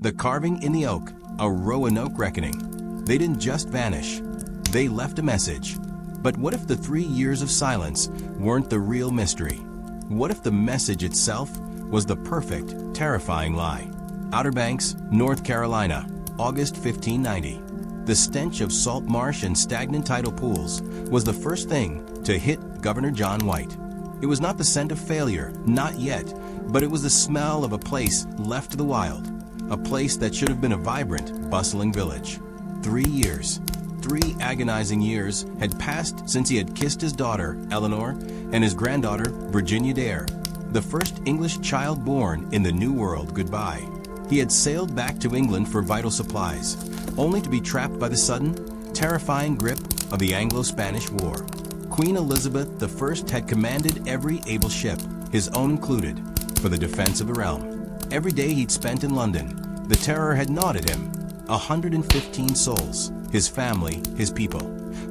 The carving in the oak, a Roanoke reckoning. They didn't just vanish. They left a message. But what if the 3 years of silence weren't the real mystery? What if the message itself was the perfect, terrifying lie? Outer Banks, North Carolina, August 1590. The stench of salt marsh and stagnant tidal pools was the first thing to hit Governor John White. It was not the scent of failure, not yet, but it was the smell of a place left to the wild, a place that should have been a vibrant, bustling village. 3 years, 3 agonizing years had passed since he had kissed his daughter, Eleanor, and his granddaughter, Virginia Dare, the first English child born in the New World, goodbye. He had sailed back to England for vital supplies, only to be trapped by the sudden, terrifying grip of the Anglo-Spanish War. Queen Elizabeth I had commanded every able ship, his own included, for the defense of the realm. Every day he'd spent in London, the terror had gnawed at him. 115 souls, his family, his people,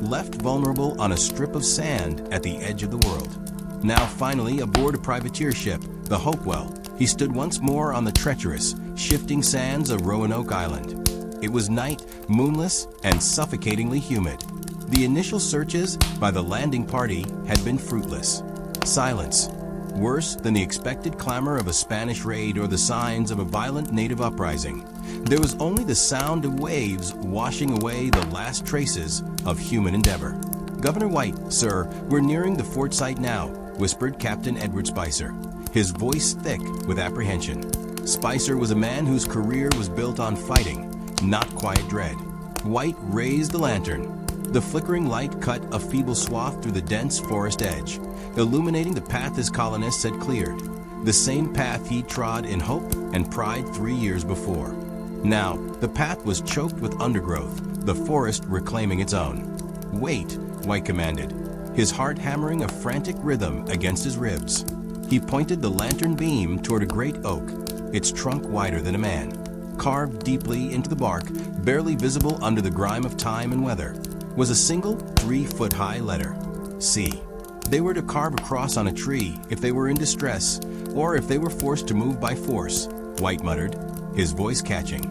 left vulnerable on a strip of sand at the edge of the world. Now finally aboard a privateer ship, the Hopewell, he stood once more on the treacherous, shifting sands of Roanoke Island. It was night, moonless, and suffocatingly humid. The initial searches by the landing party had been fruitless. Silence. Worse than the expected clamor of a Spanish raid or the signs of a violent native uprising. There was only the sound of waves washing away the last traces of human endeavor. "Governor White, sir, we're nearing the fort site now," whispered Captain Edward Spicer, his voice thick with apprehension. Spicer was a man whose career was built on fighting, not quiet dread. White raised the lantern. The flickering light cut a feeble swath through the dense forest edge, illuminating the path his colonists had cleared, the same path he trod in hope and pride 3 years before. Now, the path was choked with undergrowth, the forest reclaiming its own. "Wait," White commanded, his heart hammering a frantic rhythm against his ribs. He pointed the lantern beam toward a great oak, its trunk wider than a man. Carved deeply into the bark, barely visible under the grime of time and weather, was a single 3-foot-high letter, C. They were to carve a cross on a tree if they were in distress, or if they were forced to move by force, White muttered, his voice catching.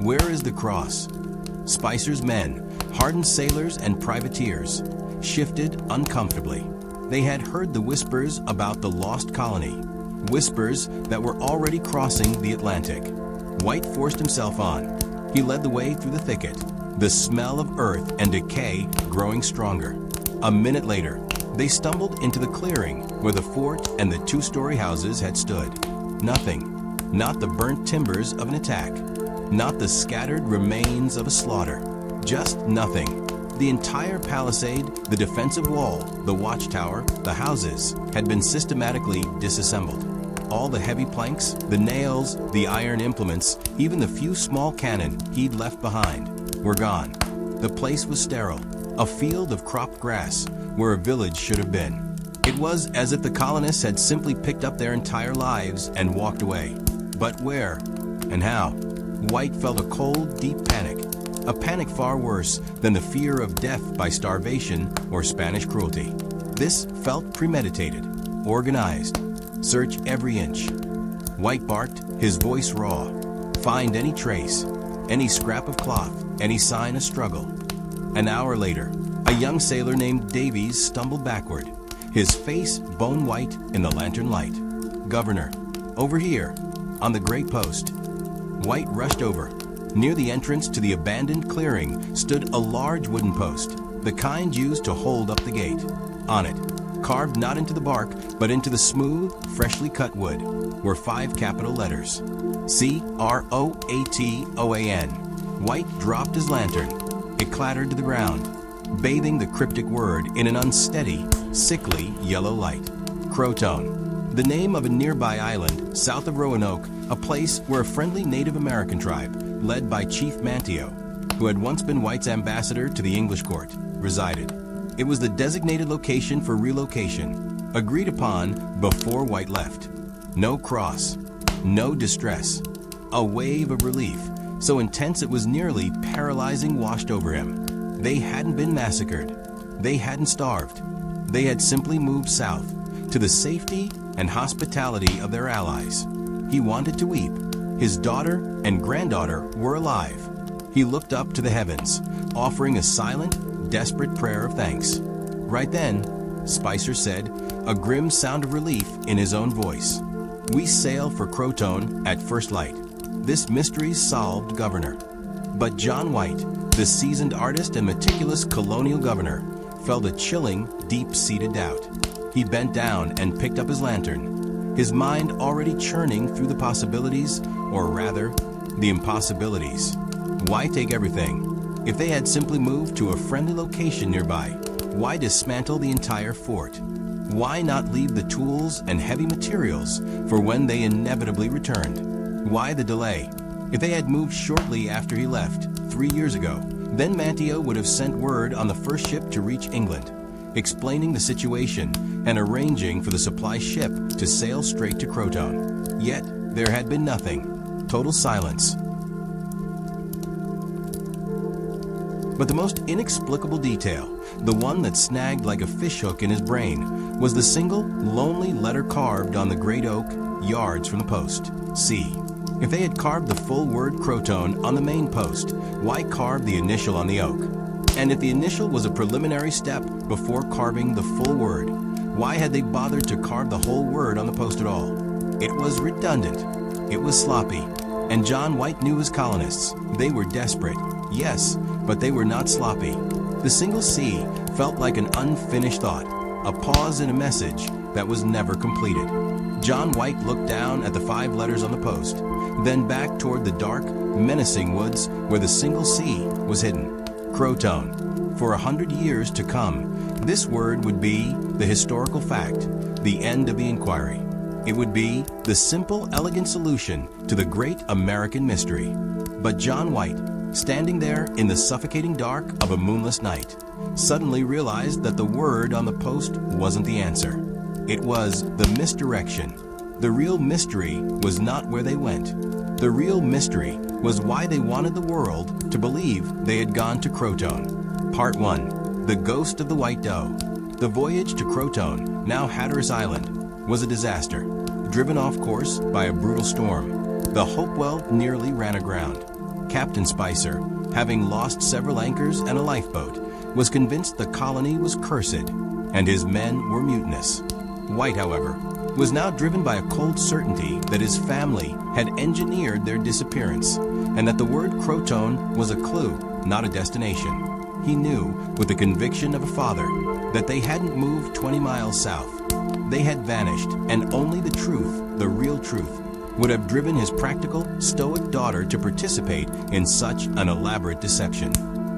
"Where is the cross?" Spicer's men, hardened sailors and privateers, shifted uncomfortably. They had heard the whispers about the lost colony, whispers that were already crossing the Atlantic. White forced himself on. He led the way through the thicket, the smell of earth and decay growing stronger. A minute later, they stumbled into the clearing where the fort and the 2-story houses had stood. Nothing. Not the burnt timbers of an attack. Not the scattered remains of a slaughter. Just nothing. The entire palisade, the defensive wall, the watchtower, the houses had been systematically disassembled. All the heavy planks, the nails, the iron implements, even the few small cannon he'd left behind, were gone. The place was sterile, a field of cropped grass where a village should have been. It was as if the colonists had simply picked up their entire lives and walked away. But where? And how? White felt a cold, deep panic. A panic far worse than the fear of death by starvation or Spanish cruelty. This felt premeditated, organized. Search every inch. White barked, his voice raw. Find any trace, any scrap of cloth, any sign of struggle. An hour later, a young sailor named Davies stumbled backward, his face bone white in the lantern light. "Governor, over here, on the great post." White rushed over. Near the entrance to the abandoned clearing stood a large wooden post, the kind used to hold up the gate. On it, carved not into the bark, but into the smooth, freshly cut wood, were 5 capital letters. C-R-O-A-T-O-A-N. White dropped his lantern. It clattered to the ground, bathing the cryptic word in an unsteady, sickly yellow light. Croton. The name of a nearby island, south of Roanoke, a place where a friendly Native American tribe, led by Chief Manteo, who had once been White's ambassador to the English court, resided. It was the designated location for relocation, agreed upon before White left. No cross, no distress. A wave of relief, so intense it was nearly paralyzing, washed over him. They hadn't been massacred. They hadn't starved. They had simply moved south, to the safety and hospitality of their allies. He wanted to weep, His daughter and granddaughter were alive. He looked up to the heavens, offering a silent, desperate prayer of thanks. Right then, Spicer said, a grim sound of relief in his own voice. "We sail for Croton at first light. This mystery's solved, Governor." But John White, the seasoned artist and meticulous colonial governor, felt a chilling, deep-seated doubt. He bent down and picked up his lantern, his mind already churning through the possibilities, or rather, the impossibilities. Why take everything? If they had simply moved to a friendly location nearby, why dismantle the entire fort? Why not leave the tools and heavy materials for when they inevitably returned? Why the delay? If they had moved shortly after he left, 3 years ago, then Manteo would have sent word on the first ship to reach England, explaining the situation and arranging for the supply ship to sail straight to Croton. Yet, there had been nothing. Total silence. But the most inexplicable detail, the one that snagged like a fishhook in his brain, was the single, lonely letter carved on the great oak, yards from the post. C. If they had carved the full word Croton on the main post, why carve the initial on the oak? And if the initial was a preliminary step before carving the full word, why had they bothered to carve the whole word on the post at all? It was redundant. It was sloppy. And John White knew his colonists. They were desperate. Yes, but they were not sloppy. The single C felt like an unfinished thought, a pause in a message that was never completed. John White looked down at the 5 letters on the post, then back toward the dark, menacing woods where the single C was hidden. Croton. For 100 years to come, this word would be the historical fact, the end of the inquiry. It would be the simple, elegant solution to the great American mystery. But John White, standing there in the suffocating dark of a moonless night, suddenly realized that the word on the post wasn't the answer. It was the misdirection. The real mystery was not where they went. The real mystery was why they wanted the world to believe they had gone to Croton. Part 1. The Ghost of the White Doe. The voyage to Croton, now Hatteras Island, was a disaster. Driven off course by a brutal storm, the Hopewell nearly ran aground. Captain Spicer, having lost several anchors and a lifeboat, was convinced the colony was cursed, and his men were mutinous. White, however, was now driven by a cold certainty that his family had engineered their disappearance, and that the word Croton was a clue, not a destination. He knew, with the conviction of a father, that they hadn't moved 20 miles south. They had vanished, and only the truth, the real truth, would have driven his practical, stoic daughter to participate in such an elaborate deception.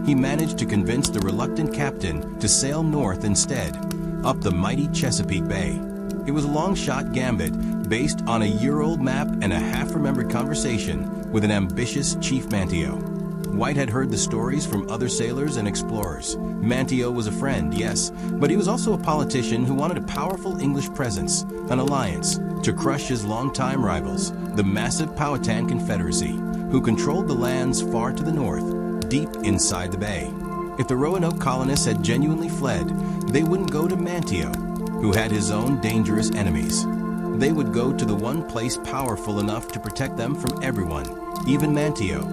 He managed to convince the reluctant captain to sail north instead, up the mighty Chesapeake Bay. It was a long-shot gambit based on a year-old map and a half-remembered conversation with an ambitious Chief Manteo. White had heard the stories from other sailors and explorers. Manteo was a friend, yes, but he was also a politician who wanted a powerful English presence, an alliance, to crush his longtime rivals, the massive Powhatan Confederacy, who controlled the lands far to the north, deep inside the bay. If the Roanoke colonists had genuinely fled, they wouldn't go to Manteo, who had his own dangerous enemies. They would go to the one place powerful enough to protect them from everyone, even Manteo,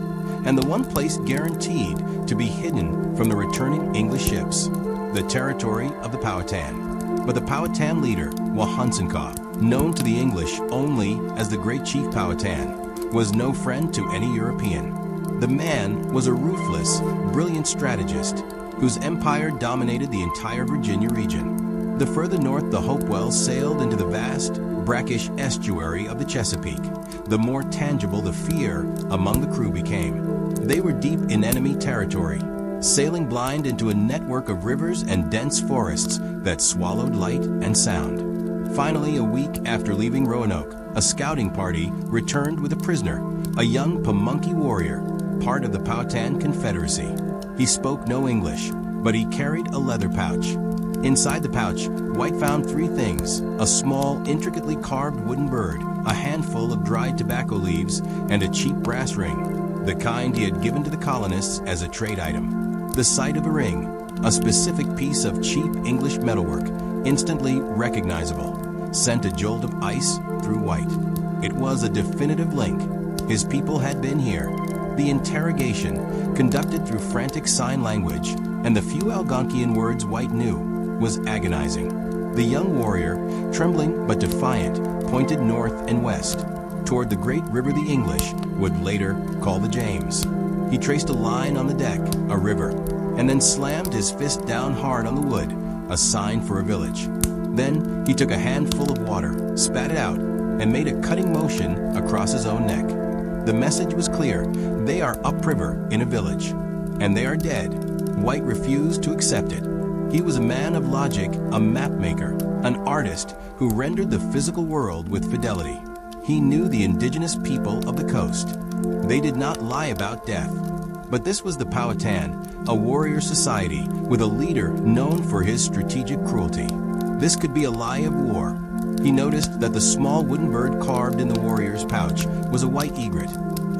and the one place guaranteed to be hidden from the returning English ships, the territory of the Powhatan. But the Powhatan leader, Wahunsenkaw, known to the English only as the Great Chief Powhatan, was no friend to any European. The man was a ruthless, brilliant strategist whose empire dominated the entire Virginia region. The further north the Hopewells sailed into the vast, brackish estuary of the Chesapeake, the more tangible the fear among the crew became. They were deep in enemy territory, sailing blind into a network of rivers and dense forests that swallowed light and sound. Finally, a week after leaving Roanoke, a scouting party returned with a prisoner, a young Pamunkey warrior, part of the Powhatan Confederacy. He spoke no English, but he carried a leather pouch. Inside the pouch, White found 3 things: a small, intricately carved wooden bird, a handful of dried tobacco leaves, and a cheap brass ring, the kind he had given to the colonists as a trade item. The sight of a ring, a specific piece of cheap English metalwork, instantly recognizable, sent a jolt of ice through White. It was a definitive link. His people had been here. The interrogation, conducted through frantic sign language and the few Algonquian words White knew, was agonizing. The young warrior, trembling but defiant, pointed north and west, toward the great river the English would later call the James. He traced a line on the deck, a river, and then slammed his fist down hard on the wood, a sign for a village. Then he took a handful of water, spat it out, and made a cutting motion across his own neck. The message was clear. They are upriver in a village, and they are dead. White refused to accept it. He was a man of logic, a map maker, an artist who rendered the physical world with fidelity. He knew the indigenous people of the coast. They did not lie about death. But this was the Powhatan, a warrior society with a leader known for his strategic cruelty. This could be a lie of war. He noticed that the small wooden bird carved in the warrior's pouch was a white egret,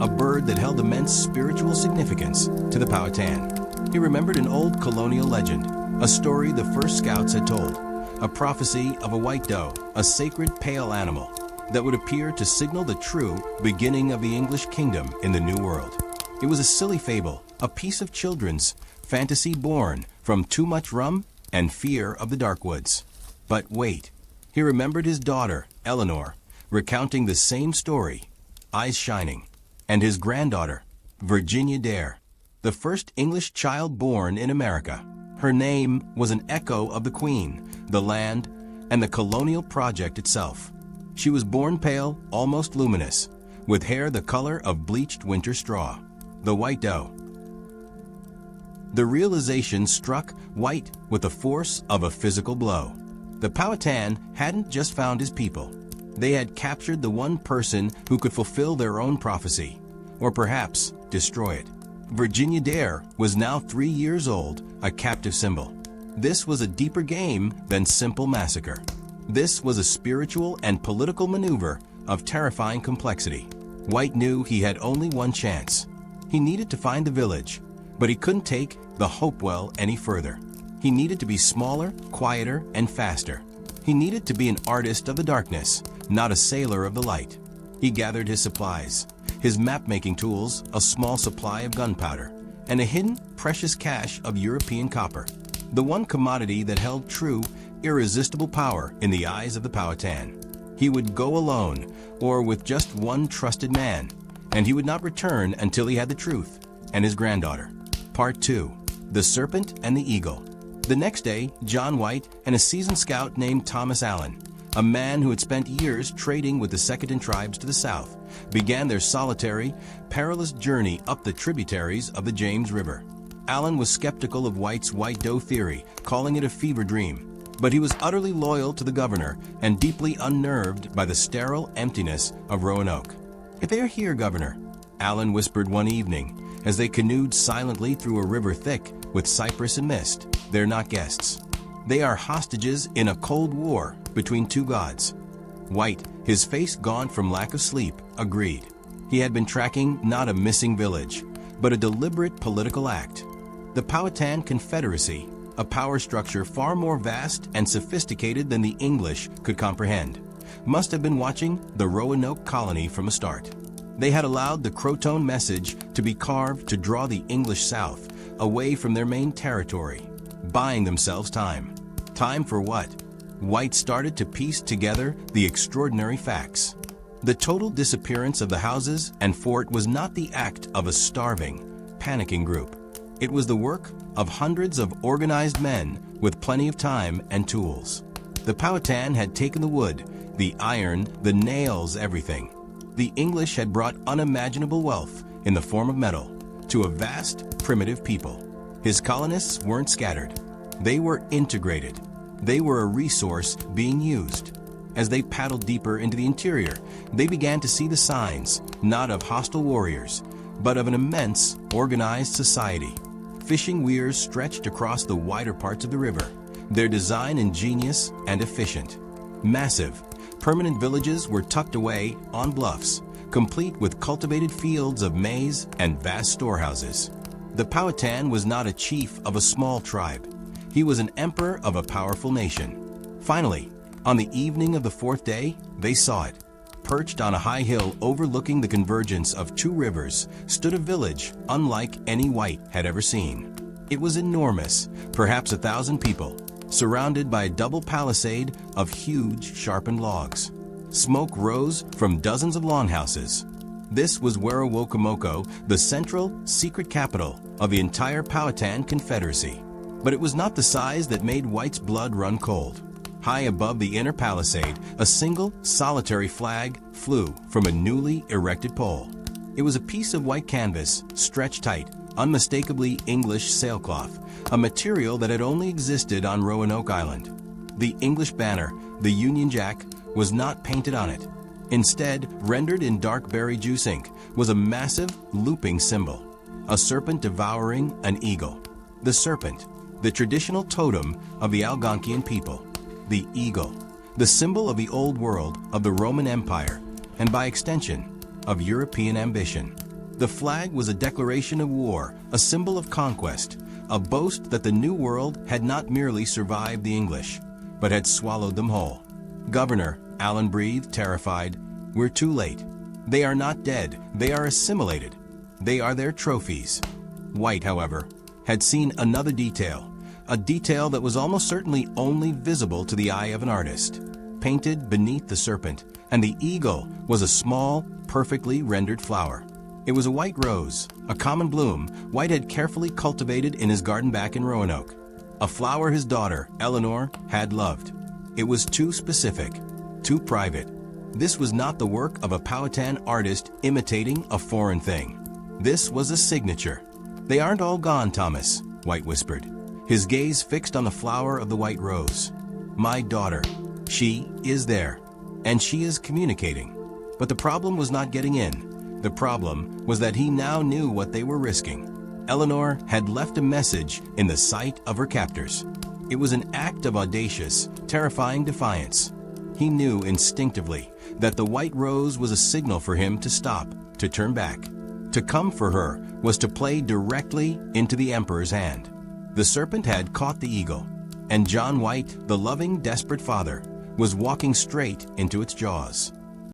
a bird that held immense spiritual significance to the Powhatan. He remembered an old colonial legend, a story the first scouts had told, a prophecy of a white doe, a sacred pale animal that would appear to signal the true beginning of the English kingdom in the New World. It was a silly fable, a piece of children's fantasy born from too much rum and fear of the dark woods. But wait. He remembered his daughter, Eleanor, recounting the same story, eyes shining, and his granddaughter, Virginia Dare, the first English child born in America. Her name was an echo of the Queen, the land, and the colonial project itself. She was born pale, almost luminous, with hair the color of bleached winter straw, the white doe. The realization struck White with the force of a physical blow. The Powhatan hadn't just found his people. They had captured the one person who could fulfill their own prophecy, or perhaps destroy it. Virginia Dare was now 3 years old, a captive symbol. This was a deeper game than simple massacre. This was a spiritual and political maneuver of terrifying complexity. White knew he had only one chance. He needed to find the village, but he couldn't take the Hopewell any further. He needed to be smaller, quieter, and faster. He needed to be an artist of the darkness, not a sailor of the light. He gathered his supplies, his map-making tools, a small supply of gunpowder, and a hidden, precious cache of European copper, the one commodity that held true, irresistible power in the eyes of the Powhatan. He would go alone, or with just one trusted man, and he would not return until he had the truth and his granddaughter. Part 2. The Serpent and the Eagle. The next day, John White and a seasoned scout named Thomas Allen, a man who had spent years trading with the Secondin tribes to the south, began their solitary, perilous journey up the tributaries of the James River. Allen was skeptical of White's white doe theory, calling it a fever dream, but he was utterly loyal to the governor and deeply unnerved by the sterile emptiness of Roanoke. "If they are here, Governor," Allen whispered one evening, as they canoed silently through a river thick with cypress and mist, "they're not guests. They are hostages in a cold war between two gods." White, his face gaunt from lack of sleep, agreed. He had been tracking not a missing village, but a deliberate political act. The Powhatan Confederacy, a power structure far more vast and sophisticated than the English could comprehend, must have been watching the Roanoke colony from a start. They had allowed the Croton message to be carved to draw the English south, away from their main territory, buying themselves time. Time for what? White started to piece together the extraordinary facts. The total disappearance of the houses and fort was not the act of a starving, panicking group. It was the work of hundreds of organized men with plenty of time and tools. The Powhatan had taken the wood, the iron, the nails, everything. The English had brought unimaginable wealth in the form of metal to a vast, primitive people. His colonists weren't scattered. They were integrated. They were a resource being used. As they paddled deeper into the interior, they began to see the signs, not of hostile warriors, but of an immense, organized society. Fishing weirs stretched across the wider parts of the river, their design ingenious and efficient. Massive, permanent villages were tucked away on bluffs, complete with cultivated fields of maize and vast storehouses. The Powhatan was not a chief of a small tribe. He was an emperor of a powerful nation. Finally, on the evening of the fourth day, they saw it. Perched on a high hill overlooking the convergence of two rivers stood a village unlike any White had ever seen. It was enormous, perhaps 1,000 people, surrounded by a double palisade of huge sharpened logs. Smoke rose from dozens of longhouses. This was Werowokomoko, the central, secret capital of the entire Powhatan Confederacy. But it was not the size that made White's blood run cold. High above the inner palisade, a single, solitary flag flew from a newly erected pole. It was a piece of white canvas, stretched tight, unmistakably English sailcloth, a material that had only existed on Roanoke Island. The English banner, the Union Jack, was not painted on it. Instead, rendered in dark berry juice ink, was a massive, looping symbol, a serpent devouring an eagle. The serpent, the traditional totem of the Algonquian people. The eagle, the symbol of the old world of the Roman Empire, and by extension, of European ambition. The flag was a declaration of war, a symbol of conquest, a boast that the New World had not merely survived the English, but had swallowed them whole. Governor Allen breathed, terrified, "We're too late. They are not dead, they are assimilated. They are their trophies." White, however, had seen another detail, a detail that was almost certainly only visible to the eye of an artist. Painted beneath the serpent and the eagle was a small, perfectly rendered flower. It was a white rose, a common bloom White had carefully cultivated in his garden back in Roanoke. A flower his daughter, Eleanor, had loved. It was too specific, too private. This was not the work of a Powhatan artist imitating a foreign thing. This was a signature. "They aren't all gone, Thomas," White whispered, his gaze fixed on the flower of the white rose. "My daughter. She is there, and she is communicating." But the problem was not getting in. The problem was that he now knew what they were risking. Eleanor had left a message in the sight of her captors. It was an act of audacious, terrifying defiance. He knew instinctively that the white rose was a signal for him to stop, to turn back. To come for her was to play directly into the Emperor's hand. The serpent had caught the eagle, and John White, the loving, desperate father, was walking straight into its jaws.